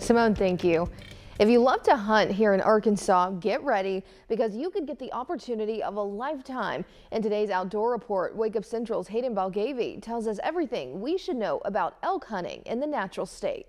Simone, thank you. If you love to hunt here in Arkansas, get ready because you could get the opportunity of a lifetime. In today's Outdoor Report, Wake Up Central's Hayden Balgavy tells us everything we should know about elk hunting in the natural state.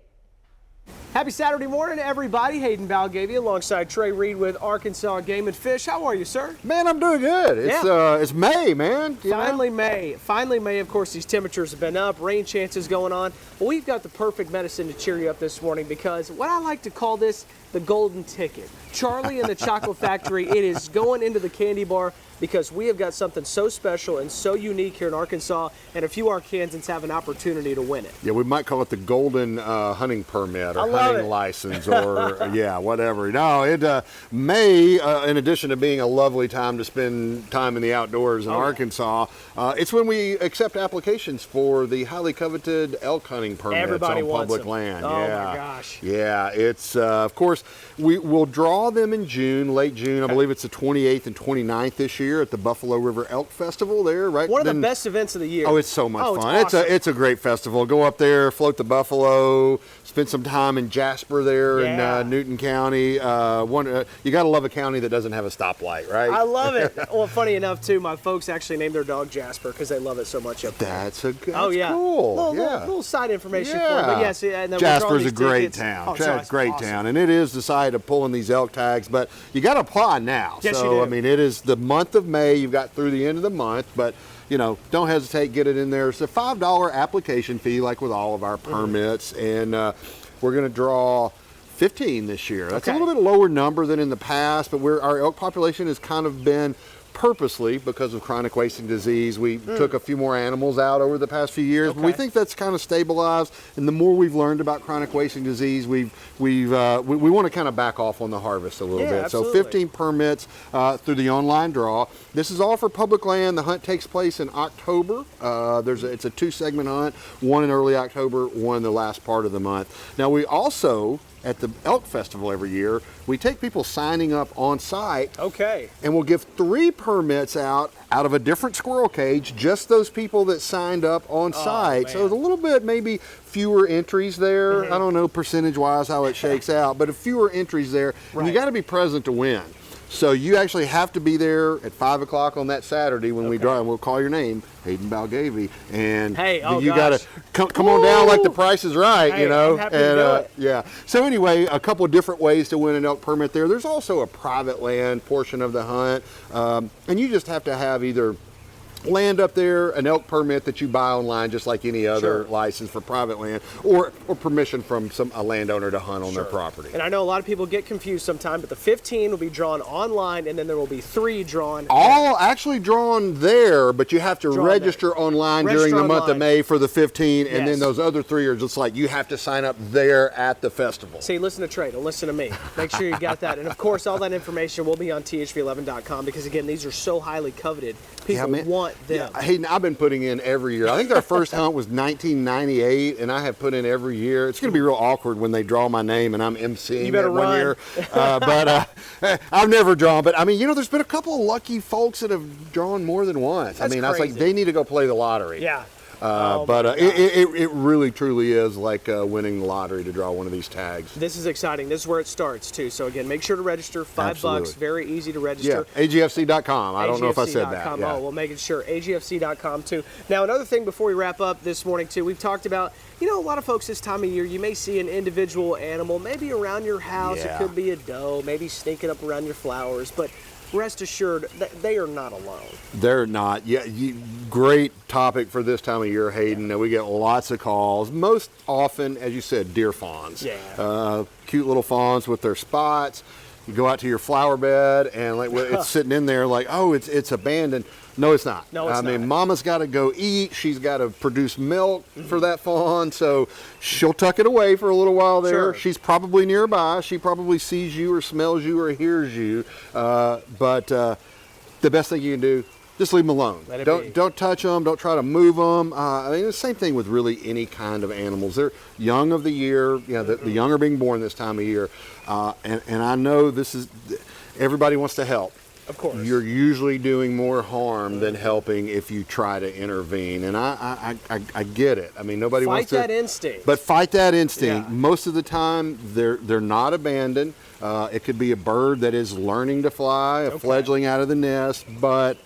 Happy Saturday morning, everybody. Hayden Balgavy alongside Trey Reid with Arkansas Game and Fish. How are you, sir? Man, I'm doing good. It's May, man. Finally May. Finally May. Of course, these temperatures have been up, rain chances going on. Well, we've got the perfect medicine to cheer you up this morning because what I like to call this the golden ticket. Charlie and the Chocolate Factory, it is going into the candy bar because we have got something so special and so unique here in Arkansas, and a few Arkansans have an opportunity to win it. Yeah, we might call it the golden hunting permit or hunting license or yeah, whatever. No, May, in addition to being a lovely time to spend time in the outdoors in Arkansas, it's when we accept applications for the highly coveted elk hunting permits Everybody on wants public them. land. Oh yeah. my gosh. Yeah, it's of course we will draw them in June, late June. I believe it's the 28th and 29th this year at the Buffalo River Elk Festival there, right? One of the best events of the year. Oh, it's so much fun. It's awesome. It's a great festival. Go up there, float the buffalo, spend some time in Jasper there in Newton County. You got to love a county that doesn't have a stoplight, right? I love it. Well, funny enough, too, my folks actually named their dog Jasper because they love it so much up there. That's Cool. cool. Little side information for them. But yes, and then Jasper's a great town. It's a great town, and it is the site of pulling these elk tags. But you got to apply now. Yes, so you do. I mean, it is the month of May. You've got through the end of the month, but you know, don't hesitate. Get it in there. It's a $5 application fee, like with all of our permits, and we're going to draw 15 this year. That's a little bit lower number than in the past, but our elk population has kind of been purposely, because of chronic wasting disease, we took a few more animals out over the past few years. But we think that's kind of stabilized, and the more we've learned about chronic wasting disease, we want to kind of back off on the harvest a little bit. Absolutely. So 15 permits through the online draw. This is all for public land. The hunt takes place in October. It's a 2-segment hunt, one in early October, one in the last part of the month. Now we also, at the Elk Festival every year, we take people signing up on site. Okay. And we'll give 3 permits out of a different squirrel cage, just those people that signed up on site. Man. So it's a little bit maybe fewer entries there. I don't know percentage-wise how it shakes out, but fewer entries there. And you got to be present to win. So you actually have to be there at 5 o'clock on that Saturday when we draw, and we'll call your name, Hayden Balgavy, and you got to come on down like the price is right, hey, you know. I'm happy to do it. Yeah. So anyway, a couple of different ways to win an elk permit there. There's also a private land portion of the hunt, and you just have to have either land up there, an elk permit that you buy online just like any other license for private land, or permission from a landowner to hunt on their property. And I know a lot of people get confused sometimes, but the 15 will be drawn online, and then there will be 3 drawn. All actually drawn there, but you have to register online during the month of May for the 15, and then those other 3 are just like you have to sign up there at the festival. See, listen to Trey, don't listen to me. Make sure you got that. And of course, all that information will be on thv11.com because again, these are so highly coveted. People want them. Yeah, Hayden, I've been putting in every year. I think our first hunt was 1998, and I have put in every year. It's going to be real awkward when they draw my name and I'm emceeing that one year. But I've never drawn. But I mean, you know, there's been a couple of lucky folks that have drawn more than once. That's I was like, they need to go play the lottery. Yeah. It really truly is like winning the lottery to draw one of these tags. This is exciting. This is where it starts too. So again, make sure to register. $5, very easy to register. Yeah, agfc.com. I don't know if I said that. Oh, well, making sure. agfc.com too. Now, another thing before we wrap up this morning too, we've talked about, you know, a lot of folks this time of year, you may see an individual animal, maybe around your house. It could be a doe, maybe sneaking up around your flowers, but rest assured that they are not alone. They're not. Yeah, great topic for this time of year, Hayden. We get lots of calls. Most often, as you said, deer fawns. Cute little fawns with their spots. You go out to your flower bed and like it's sitting in there like, oh, it's abandoned. No, it's not. No, it's not. I mean, mama's got to go eat. She's got to produce milk for that fawn. So she'll tuck it away for a little while there. She's probably nearby. She probably sees you or smells you or hears you. But the best thing you can do, just leave them alone. Don't touch them. Don't try to move them. I mean, the same thing with really any kind of animals. They're young of the year. You know, the young are being born this time of year. And I know this is, everybody wants to help. Of course. you're usually doing more harm than helping if you try to intervene. And I get it. I mean, nobody wants to fight that instinct. But fight that instinct. Yeah. Most of the time, they're not abandoned. It could be a bird that is learning to fly, a fledgling out of the nest. But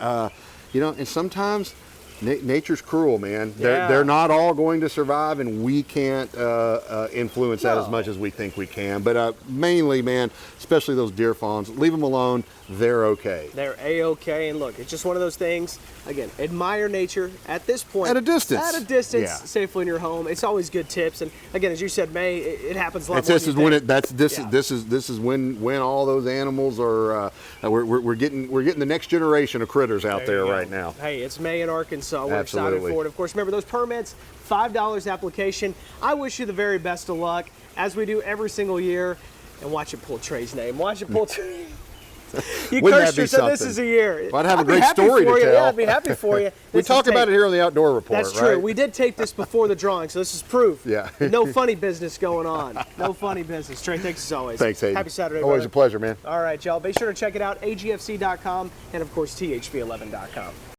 you know, and sometimes nature's cruel, man. They're not all going to survive, and we can't influence that as much as we think we can. But mainly, man, especially those deer fawns, leave them alone. They're okay. They're A-okay, and look, it's just one of those things. Again, admire nature at this point. At a distance. At a distance, Yeah. safely in your home. It's always good tips. And again, as you said, May, it happens a lot more This than is you when think. this is when all those animals are we're getting the next generation of critters out there you go. right now. Hey, it's May in Arkansas. We're excited Absolutely. for it. Of course, remember those permits, $5 application. I wish you the very best of luck, as we do every single year. And watch it pull Trey's name. Watch it pull Trey. You Wouldn't cursed that be her, so this something? is a year. Well, I'd have a I'd be great happy story to for you. tell. Yeah, I'd be happy for you. We This talk is about tape. it here on the Outdoor Report, That's true. right? We did tape this before the drawing, so this is proof. Yeah. No funny business going on. No funny business. Trey, thanks as always. Thanks, Hayden. Happy Saturday, Always brother. a pleasure, man. All right, y'all. Be sure to check it out, agfc.com and, of course, thb11.com.